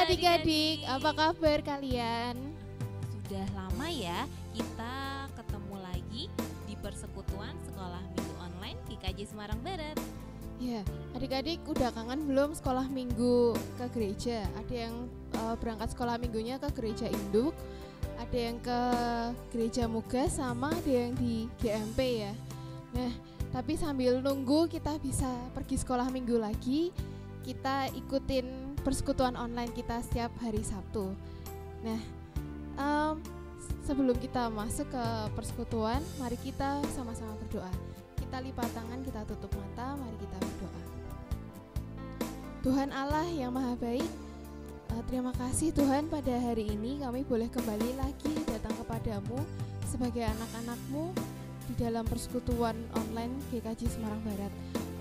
adik-adik, apa kabar kalian? Sudah lama ya kita ketemu lagi di persekutuan sekolah minggu online GKJ Semarang Barat. Ya, adik-adik udah kangen belum sekolah minggu ke gereja? Ada yang berangkat sekolah minggunya ke gereja induk, ada yang ke gereja Muga, sama ada yang di GMP ya. Nah, tapi sambil nunggu kita bisa pergi sekolah minggu lagi, kita ikutin persekutuan online kita setiap hari Sabtu. Nah, sebelum kita masuk ke persekutuan, mari kita sama-sama berdoa. Kita lipat tangan, kita tutup mata, mari kita berdoa. Tuhan Allah yang Maha Baik, terima kasih Tuhan, pada hari ini kami boleh kembali lagi datang kepadamu sebagai anak-anak-Mu di dalam persekutuan online GKJ Semarang Barat.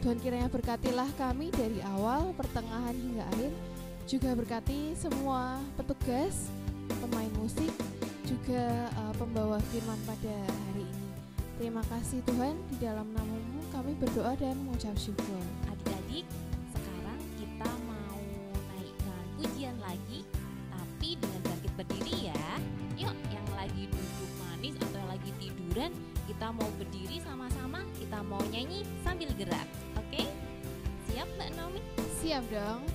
Tuhan, kiranya berkatilah kami dari awal, pertengahan hingga akhir. Juga berkati semua petugas, pemain musik, juga pembawa firman pada hari ini. Terima kasih Tuhan, di dalam nama-Mu kami berdoa dan mengucap syukur. Adik-adik, sekarang kita mau naikkan pujian lagi, tapi dengan bangkit berdiri ya. Yuk, yang lagi duduk manis atau yang lagi tiduran, kita mau berdiri sama-sama, kita mau nyanyi sambil gerak. Oke? Siap Mbak Naomi? Siap dong.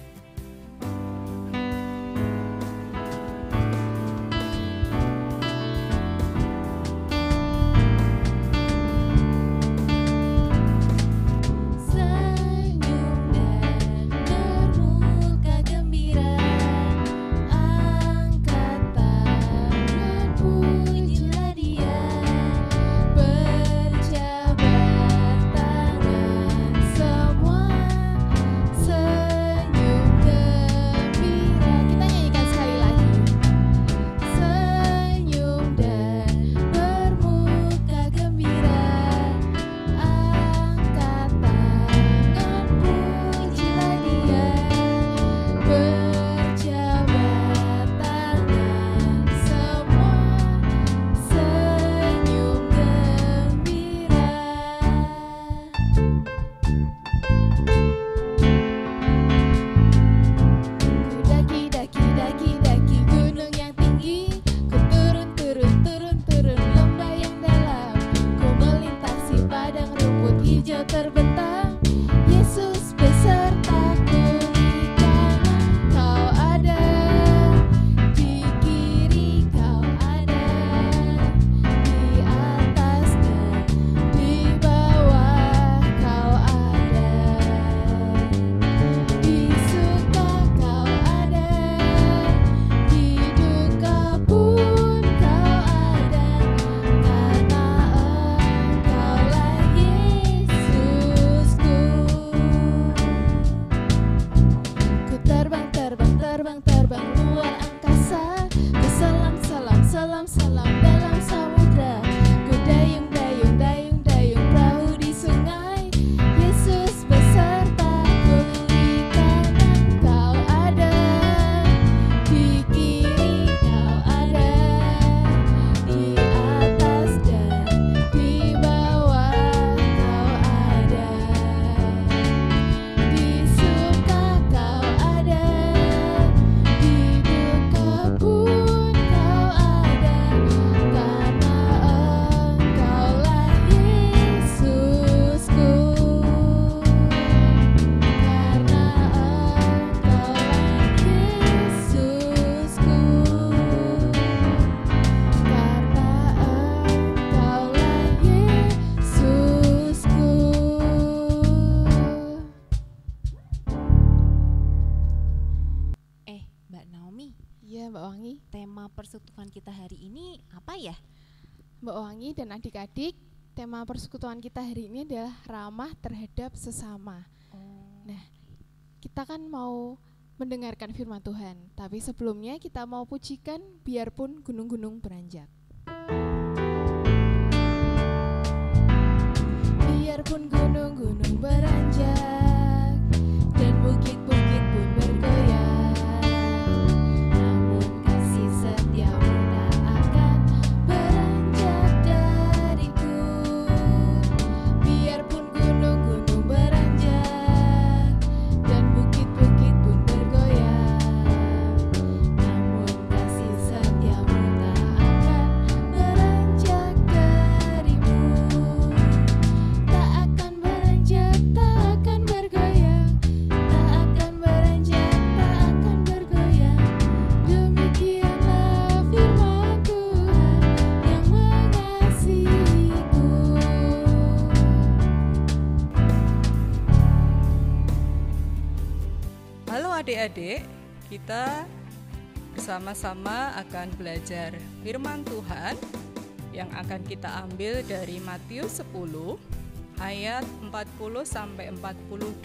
Persekutuan kita hari ini apa ya? Mbak Wangi dan adik-adik, tema persekutuan kita hari ini adalah ramah terhadap sesama. Nah, kita kan mau mendengarkan firman Tuhan, tapi sebelumnya kita mau pujikan biarpun gunung-gunung beranjak. Biarpun gunung-gunung beranjak dan bukit-bukit pun bergoyang, adik-adik, kita bersama-sama akan belajar firman Tuhan yang akan kita ambil dari Matius 10 ayat 40 sampai 42.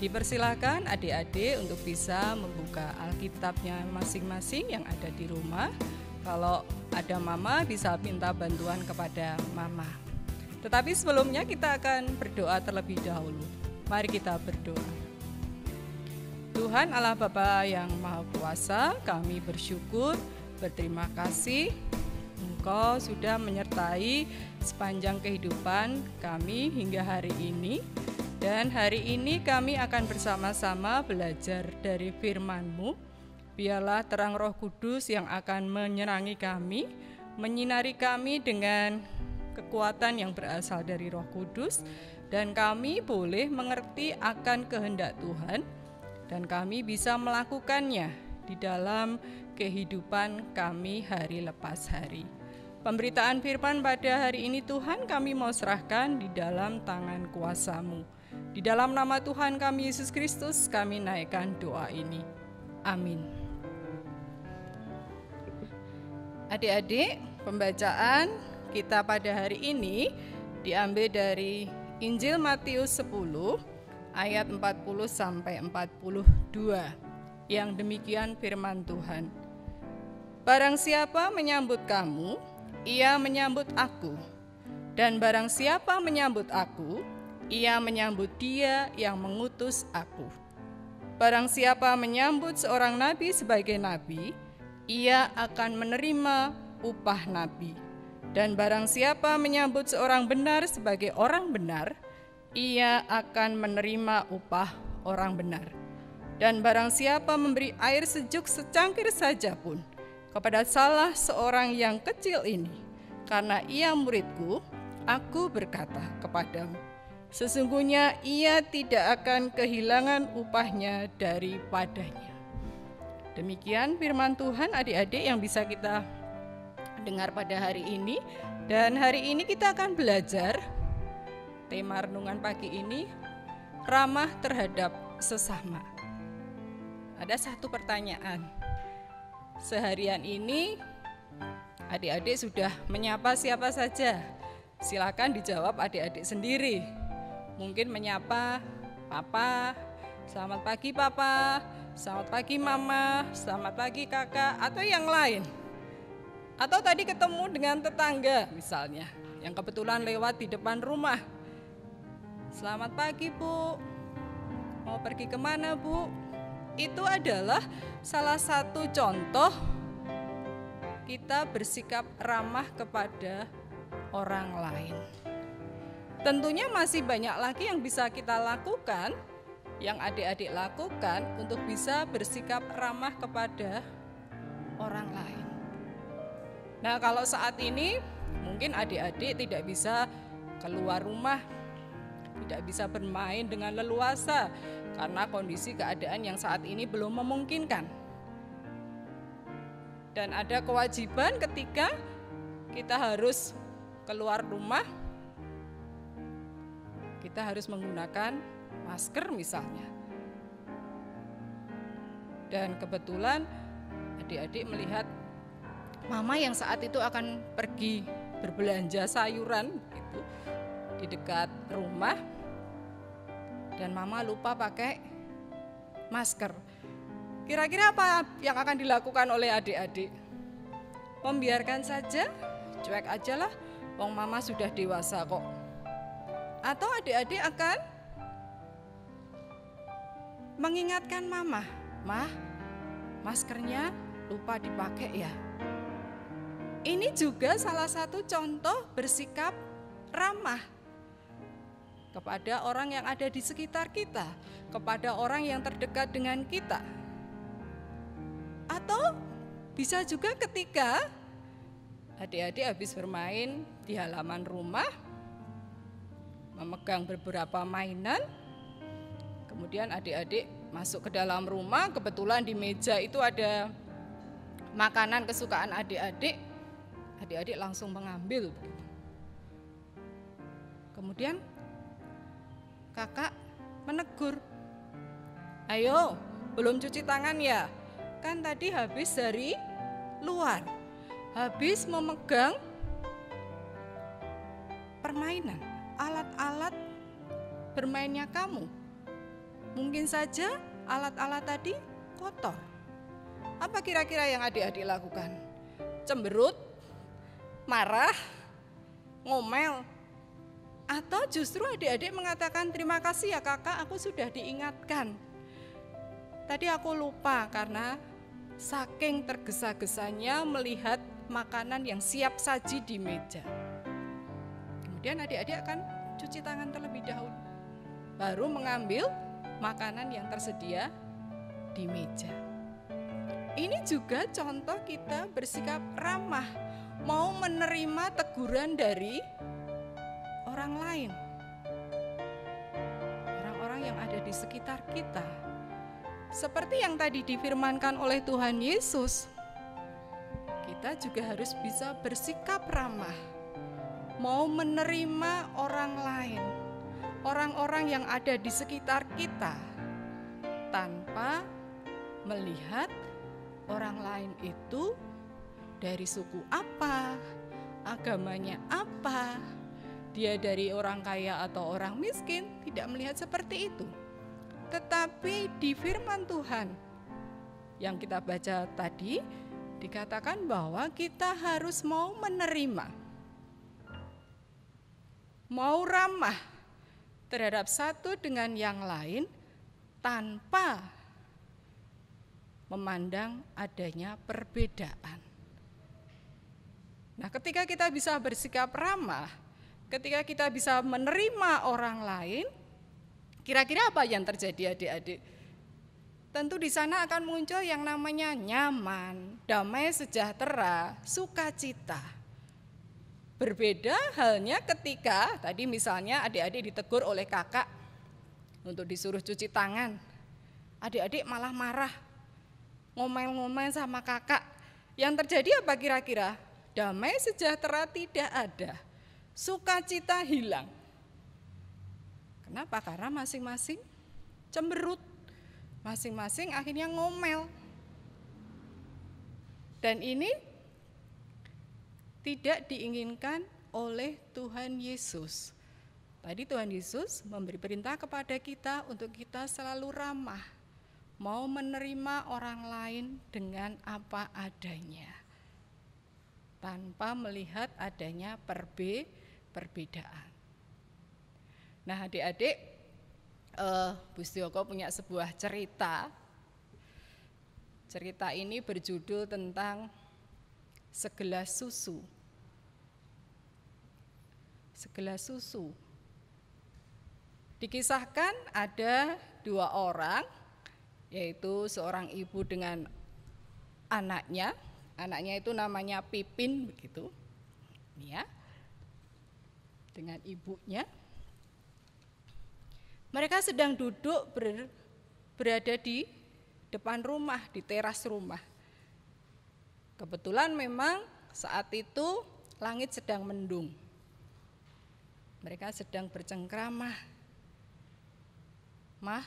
Dipersilakan adik-adik untuk bisa membuka Alkitabnya masing-masing yang ada di rumah. Kalau ada mama bisa minta bantuan kepada mama. Tetapi sebelumnya kita akan berdoa terlebih dahulu. Mari kita berdoa. Tuhan Allah Bapa yang Maha Kuasa, kami bersyukur, berterima kasih Engkau sudah menyertai sepanjang kehidupan kami hingga hari ini. Dan hari ini kami akan bersama-sama belajar dari firman-Mu. Biarlah terang Roh Kudus yang akan menyerangi kami, menyinari kami dengan kekuatan yang berasal dari Roh Kudus, dan kami boleh mengerti akan kehendak Tuhan, dan kami bisa melakukannya di dalam kehidupan kami hari lepas hari. Pemberitaan firman pada hari ini Tuhan kami mau serahkan di dalam tangan kuasa-Mu. Di dalam nama Tuhan kami Yesus Kristus kami naikkan doa ini. Amin. Adik-adik, pembacaan kita pada hari ini diambil dari Injil Matius 10 ayat 40 sampai 42. Yang demikian firman Tuhan. Barang siapa menyambut kamu, ia menyambut aku. Dan barang siapa menyambut aku, ia menyambut Dia yang mengutus aku. Barang siapa menyambut seorang nabi sebagai nabi, ia akan menerima upah nabi. Dan barang siapa menyambut seorang benar sebagai orang benar, ia akan menerima upah orang benar. Dan barang siapa memberi air sejuk secangkir saja pun kepada salah seorang yang kecil ini, karena ia muridku, aku berkata kepadamu, sesungguhnya ia tidak akan kehilangan upahnya daripadanya. Demikian firman Tuhan adik-adik yang bisa kita dengar pada hari ini. Dan hari ini kita akan belajar tema renungan pagi ini, ramah terhadap sesama. Ada satu pertanyaan. Seharian ini adik-adik sudah menyapa siapa saja? Silakan dijawab adik-adik sendiri. Mungkin menyapa papa, selamat pagi papa, selamat pagi mama, selamat pagi kakak, atau yang lain. Atau tadi ketemu dengan tetangga misalnya, yang kebetulan lewat di depan rumah. Selamat pagi bu, mau pergi kemana bu? Itu adalah salah satu contoh kita bersikap ramah kepada orang lain. Tentunya masih banyak lagi yang bisa kita lakukan, yang adik-adik lakukan untuk bisa bersikap ramah kepada orang lain. Nah, kalau saat ini mungkin adik-adik tidak bisa keluar rumah, tidak bisa bermain dengan leluasa karena kondisi keadaan yang saat ini belum memungkinkan. Dan ada kewajiban ketika kita harus keluar rumah, kita harus menggunakan masker misalnya. Dan kebetulan adik-adik melihat mama yang saat itu akan pergi berbelanja sayuran gitu, di dekat rumah, dan mama lupa pakai masker. Kira-kira apa yang akan dilakukan oleh adik-adik? Membiarkan saja, cuek aja lah, wong mama sudah dewasa kok. Atau adik-adik akan mengingatkan mama, "Mah, maskernya lupa dipakai ya." Ini juga salah satu contoh bersikap ramah kepada orang yang ada di sekitar kita, kepada orang yang terdekat dengan kita. Atau bisa juga ketika adik-adik habis bermain di halaman rumah, memegang beberapa mainan, kemudian adik-adik masuk ke dalam rumah, kebetulan di meja itu ada makanan kesukaan adik-adik, adik-adik langsung mengambil. Kemudian kakak menegur, "Ayo, Belum cuci tangan ya? Kan tadi habis dari luar. Habis memegang permainan, alat-alat bermainnya kamu. Mungkin saja alat-alat tadi kotor. Apa kira-kira yang adik-adik lakukan? Cemberut, marah, ngomel, atau justru adik-adik mengatakan, terima kasih ya kakak, aku sudah diingatkan. Tadi aku lupa karena saking tergesa-gesanya melihat makanan yang siap saji di meja. Kemudian adik-adik akan cuci tangan terlebih dahulu, baru mengambil makanan yang tersedia di meja. Ini juga contoh kita bersikap ramah, mau menerima teguran dari orang lain, orang-orang yang ada di sekitar kita. Seperti yang tadi difirmankan oleh Tuhan Yesus, kita juga harus bisa bersikap ramah, mau menerima orang lain, orang-orang yang ada di sekitar kita, tanpa melihat orang lain itu dari suku apa, agamanya apa, dia dari orang kaya atau orang miskin, tidak melihat seperti itu. Tetapi di firman Tuhan yang kita baca tadi, dikatakan bahwa kita harus mau menerima, mau ramah terhadap satu dengan yang lain tanpa memandang adanya perbedaan. Nah, ketika kita bisa bersikap ramah, ketika kita bisa menerima orang lain, kira-kira apa yang terjadi adik-adik? Tentu di sana akan muncul yang namanya nyaman, damai sejahtera, sukacita. Berbeda halnya ketika tadi misalnya adik-adik ditegur oleh kakak untuk disuruh cuci tangan. Adik-adik malah marah, ngomel-ngomel sama kakak. Yang terjadi apa kira-kira? Damai sejahtera tidak ada, sukacita hilang. Kenapa? Karena masing-masing cemberut, masing-masing akhirnya ngomel. Dan ini tidak diinginkan oleh Tuhan Yesus. Tadi Tuhan Yesus memberi perintah kepada kita untuk kita selalu ramah, mau menerima orang lain dengan apa adanya, tanpa melihat adanya perbedaan. Nah adik-adik, Bu Stioko punya sebuah cerita. Cerita ini berjudul tentang segelas susu. Segelas susu. Dikisahkan ada dua orang, yaitu seorang ibu dengan anaknya. Anaknya itu namanya Pipin begitu. Ya. Dengan ibunya. Mereka sedang duduk berada di depan rumah, di teras rumah. Kebetulan memang saat itu langit sedang mendung. Mereka sedang bercengkrama. Mah,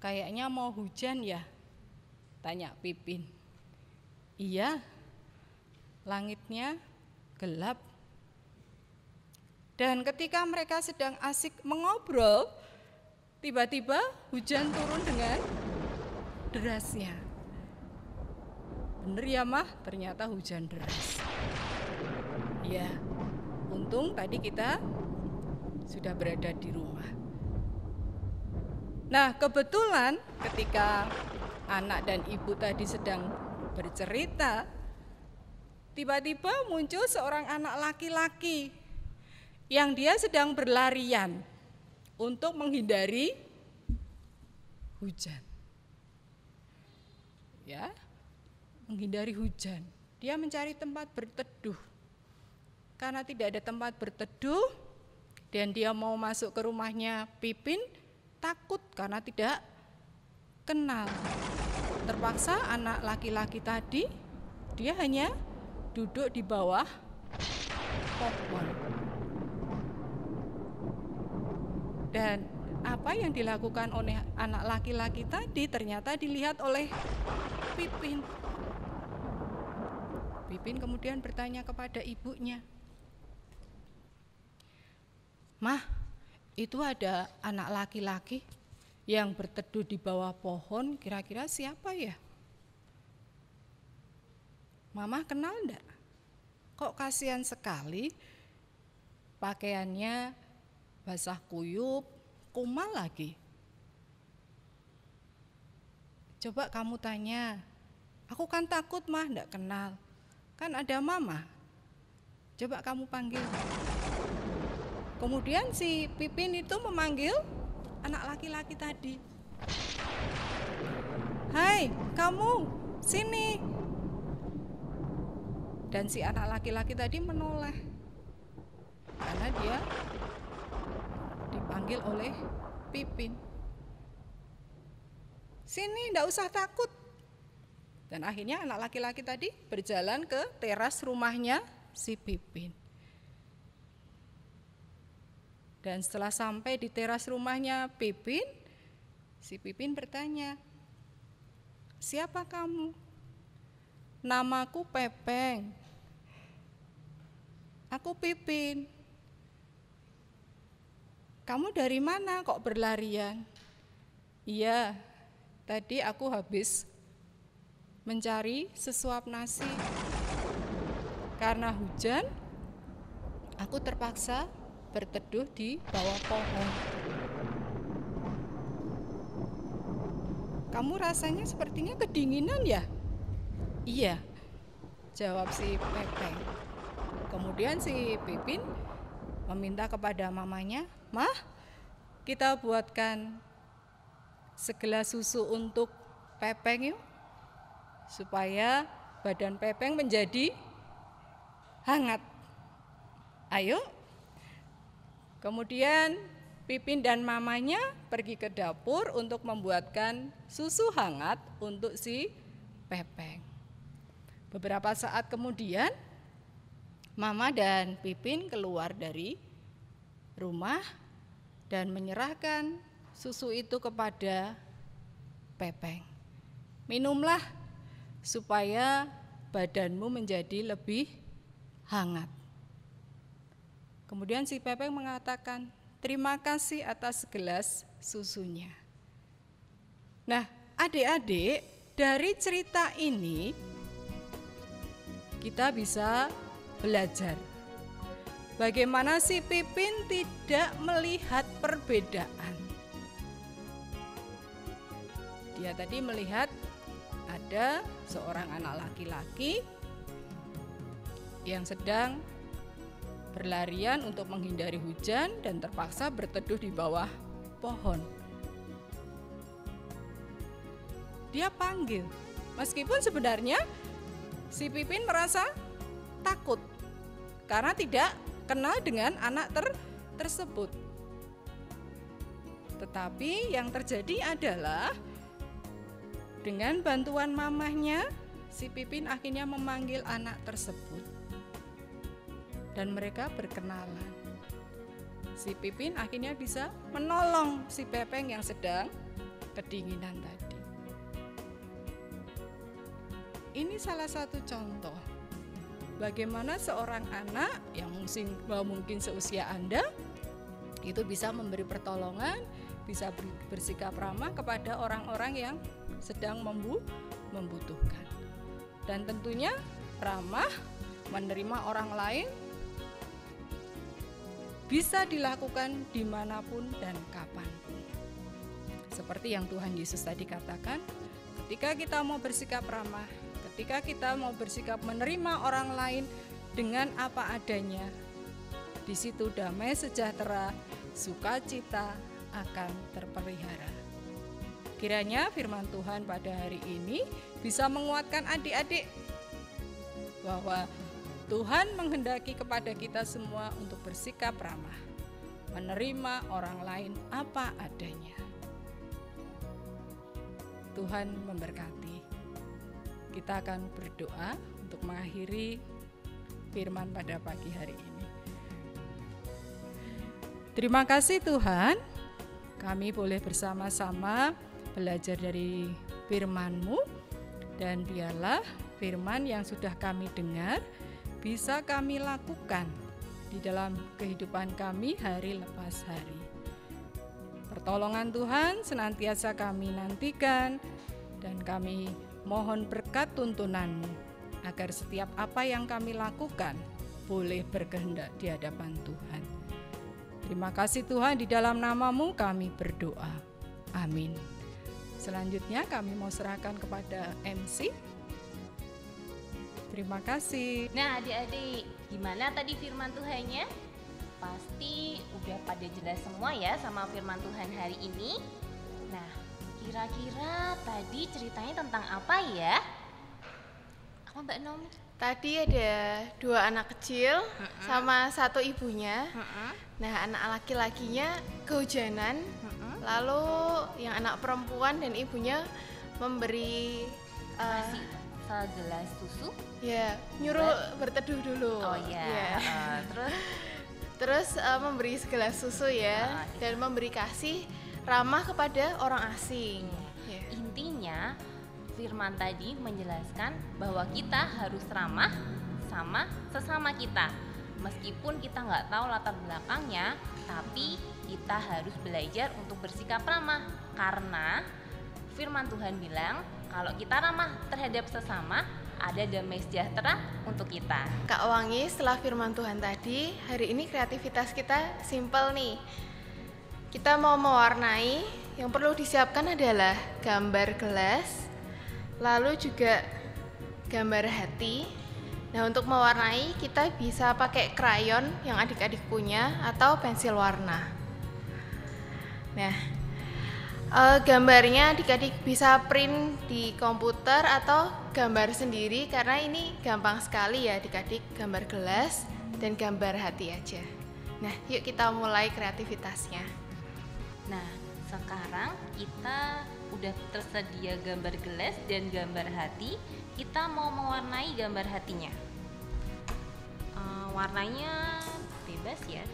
kayaknya mau hujan ya? Tanya Pipin. Iya, langitnya gelap. Dan ketika mereka sedang asik mengobrol, tiba-tiba hujan turun dengan derasnya. Bener ya Mah, ternyata hujan deras. Ya, untung tadi kita sudah berada di rumah. Nah, kebetulan ketika anak dan ibu tadi sedang bercerita, tiba-tiba muncul seorang anak laki-laki yang dia sedang berlarian untuk menghindari hujan. Ya, menghindari hujan. Dia mencari tempat berteduh. Karena tidak ada tempat berteduh dan dia mau masuk ke rumahnya Pipin, takut karena tidak kenal. Terpaksa anak laki-laki tadi dia hanya duduk di bawah pohon. Dan apa yang dilakukan oleh anak laki-laki tadi ternyata dilihat oleh Pipin. Pipin kemudian bertanya kepada ibunya, "Mah, itu ada anak laki-laki yang berteduh di bawah pohon, kira-kira siapa ya? Mama kenal enggak? Kok kasihan sekali, pakaiannya basah kuyup, kumal lagi. Coba kamu tanya, aku kan takut mah enggak kenal, kan ada mama. Coba kamu panggil." Kemudian si Pipin itu memanggil anak laki-laki tadi. "Hai, kamu, sini." Dan si anak laki-laki tadi menoleh karena dia dipanggil oleh Pipin. "Sini, enggak usah takut." Dan akhirnya anak laki-laki tadi berjalan ke teras rumahnya si Pipin. Dan setelah sampai di teras rumahnya Pipin, si Pipin bertanya, "Siapa kamu?" "Namaku Pepeng." "Aku Pipin." "Kamu dari mana kok berlarian?" "Iya, tadi aku habis mencari sesuap nasi. Karena hujan, aku terpaksa berteduh di bawah pohon." "Kamu rasanya sepertinya kedinginan ya?" "Iya," jawab si Pepeng. Kemudian si Pipin meminta kepada mamanya, "Mah, kita buatkan segelas susu untuk Pepeng yuk, supaya badan Pepeng menjadi hangat. Ayo." Kemudian Pipin dan mamanya pergi ke dapur untuk membuatkan susu hangat untuk si Pepeng. Beberapa saat kemudian, Mama dan Pipin keluar dari rumah dan menyerahkan susu itu kepada Pepeng. "Minumlah supaya badanmu menjadi lebih hangat." Kemudian si Pepeng mengatakan, "Terima kasih atas segelas susunya." Nah, adik-adik, dari cerita ini kita bisa belajar bagaimana si Pipin tidak melihat perbedaan. Dia tadi melihat ada seorang anak laki-laki yang sedang berlarian untuk menghindari hujan dan terpaksa berteduh di bawah pohon. Dia panggil, meskipun sebenarnya si Pipin merasa takut karena tidak kenal dengan anak tersebut. Tetapi yang terjadi adalah dengan bantuan mamahnya, si Pipin akhirnya memanggil anak tersebut. Dan mereka berkenalan. Si Pipin akhirnya bisa menolong si Pepeng yang sedang kedinginan tadi. Ini salah satu contoh bagaimana seorang anak yang mungkin seusia Anda itu bisa memberi pertolongan, bisa bersikap ramah kepada orang-orang yang sedang membutuhkan. Dan tentunya ramah, menerima orang lain bisa dilakukan dimanapun dan kapanpun. Seperti yang Tuhan Yesus tadi katakan, ketika kita mau bersikap ramah, ketika kita mau bersikap menerima orang lain dengan apa adanya, di situ damai sejahtera, sukacita akan terpelihara. Kiranya firman Tuhan pada hari ini bisa menguatkan adik-adik bahwa Tuhan menghendaki kepada kita semua untuk bersikap ramah, menerima orang lain apa adanya. Tuhan memberkati. Kita akan berdoa untuk mengakhiri firman pada pagi hari ini. Terima kasih Tuhan, Kami boleh bersama-sama belajar dari firman-Mu, dan biarlah firman yang sudah kami dengar bisa kami lakukan di dalam kehidupan kami hari lepas hari. Pertolongan Tuhan senantiasa kami nantikan, dan kami mohon berkat tuntunan-Mu agar setiap apa yang kami lakukan boleh berkehendak di hadapan Tuhan. Terima kasih Tuhan, di dalam nama-Mu kami berdoa. Amin. Selanjutnya kami mau serahkan kepada MC. Terima kasih. Nah adik-adik, gimana tadi firman Tuhannya? Pasti udah pada jelas semua ya sama firman Tuhan hari ini. Nah, kira-kira tadi ceritanya tentang apa ya? Apa Mbak Nom? Tadi ada 2 anak kecil sama 1 ibunya. Nah, anak laki-lakinya kehujanan. Lalu yang anak perempuan dan ibunya memberi Kasih segelas susu. ya, nyuruh berteduh dulu. Oh iya. Terus memberi segelas susu ya, dan memberi kasih ramah kepada orang asing. Ya. Intinya firman tadi menjelaskan bahwa kita harus ramah sama sesama kita. Meskipun kita nggak tahu latar belakangnya, tapi kita harus belajar untuk bersikap ramah. Karena firman Tuhan bilang kalau kita ramah terhadap sesama, ada damai sejahtera untuk kita. Kak Wangi, setelah firman Tuhan tadi, hari ini kreativitas kita simple nih. Kita mau mewarnai, yang perlu disiapkan adalah gambar gelas, lalu juga gambar hati. Nah, untuk mewarnai kita bisa pakai krayon yang adik-adik punya atau pensil warna. Nah, gambarnya adik-adik bisa print di komputer atau gambar sendiri, karena ini gampang sekali ya adik-adik, gambar gelas dan gambar hati aja. Nah, yuk kita mulai kreativitasnya. Nah, sekarang kita udah tersedia gambar gelas dan gambar hati. Kita mau mewarnai gambar hatinya. Warnanya bebas ya.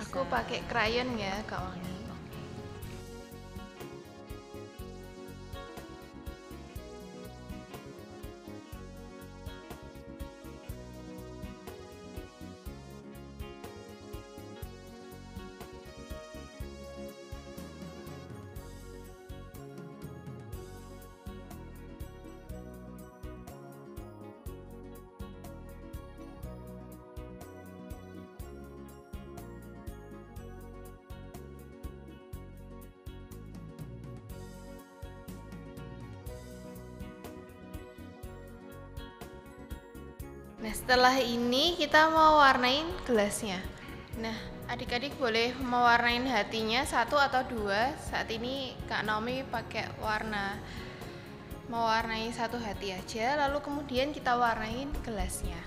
Aku pakai krayon ya, Kak Wangi. Nah, setelah ini kita mau warnain gelasnya. Nah, adik-adik boleh mewarnain hatinya 1 atau 2. Saat ini Kak Naomi pakai warna mewarnai 1 hati aja, lalu kemudian kita warnain gelasnya.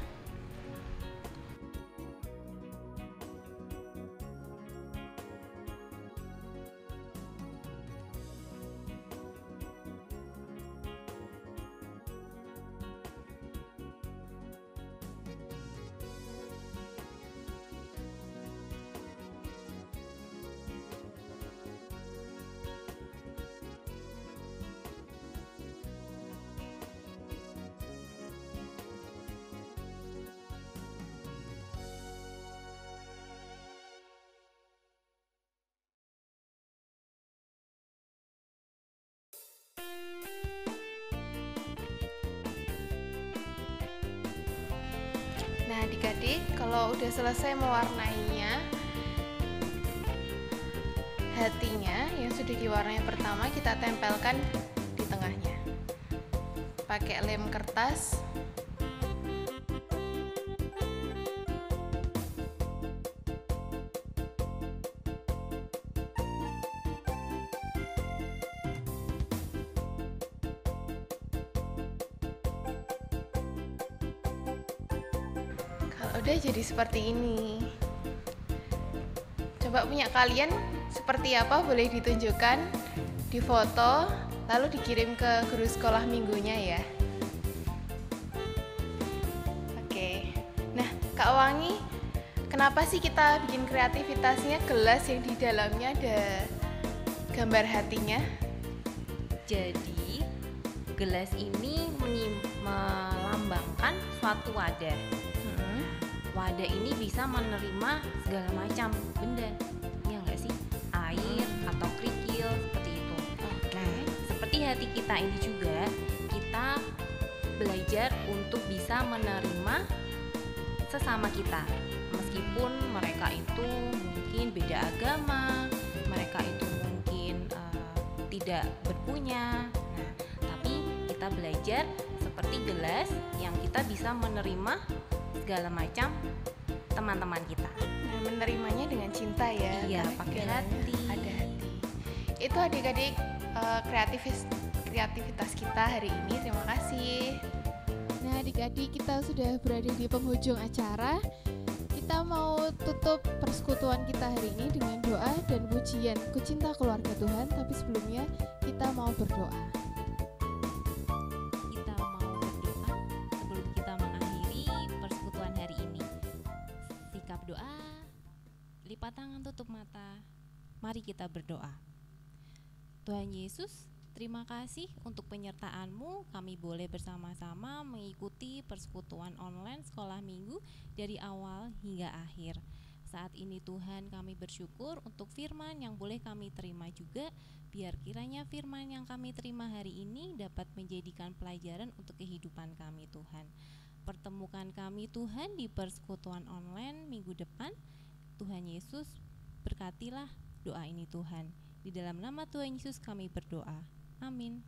Nah, adik-adik, kalau udah selesai mewarnainya, hatinya yang sudah diwarnai pertama kita tempelkan di tengahnya. Pakai lem kertas. Udah jadi seperti ini. Coba punya kalian seperti apa, boleh ditunjukkan di foto lalu dikirim ke guru sekolah minggunya ya. Oke. Nah, Kak Wangi, kenapa sih kita bikin kreativitasnya gelas yang di dalamnya ada Gambar hatinya. Jadi gelas ini melambangkan suatu wadah. Wadah ini bisa menerima segala macam benda, ya nggak sih? Air atau kerikil seperti itu. Nah, seperti hati kita ini juga, kita belajar untuk bisa menerima sesama kita, meskipun mereka itu mungkin beda agama, mereka itu mungkin tidak berpunya. Nah, tapi kita belajar seperti gelas yang kita bisa menerima segala macam teman-teman kita. Nah, menerimanya dengan cinta ya. Iya, karena pakai dalamnya hati. Ada hati. Itu adik-adik kreativitas kita hari ini. Terima kasih. Nah, adik-adik, kita sudah berada di penghujung acara. Kita mau tutup persekutuan kita hari ini dengan doa dan pujian Kucinta Keluarga Tuhan. Tapi sebelumnya kita mau berdoa. Kita mau berdoa sebelum kita mengakhiri persekutuan hari ini. Sikap doa, lipat tangan, tutup mata. Mari kita berdoa. Tuhan Yesus, terima kasih untuk penyertaan-Mu. Kami boleh bersama-sama mengikuti persekutuan online sekolah minggu dari awal hingga akhir. Saat ini Tuhan, kami bersyukur untuk firman yang boleh kami terima juga. Biar kiranya firman yang kami terima hari ini dapat menjadikan pelajaran untuk kehidupan kami Tuhan. Pertemukan kami Tuhan di persekutuan online minggu depan. Tuhan Yesus, berkatilah doa ini Tuhan. Di dalam nama Tuhan Yesus kami berdoa. Amin.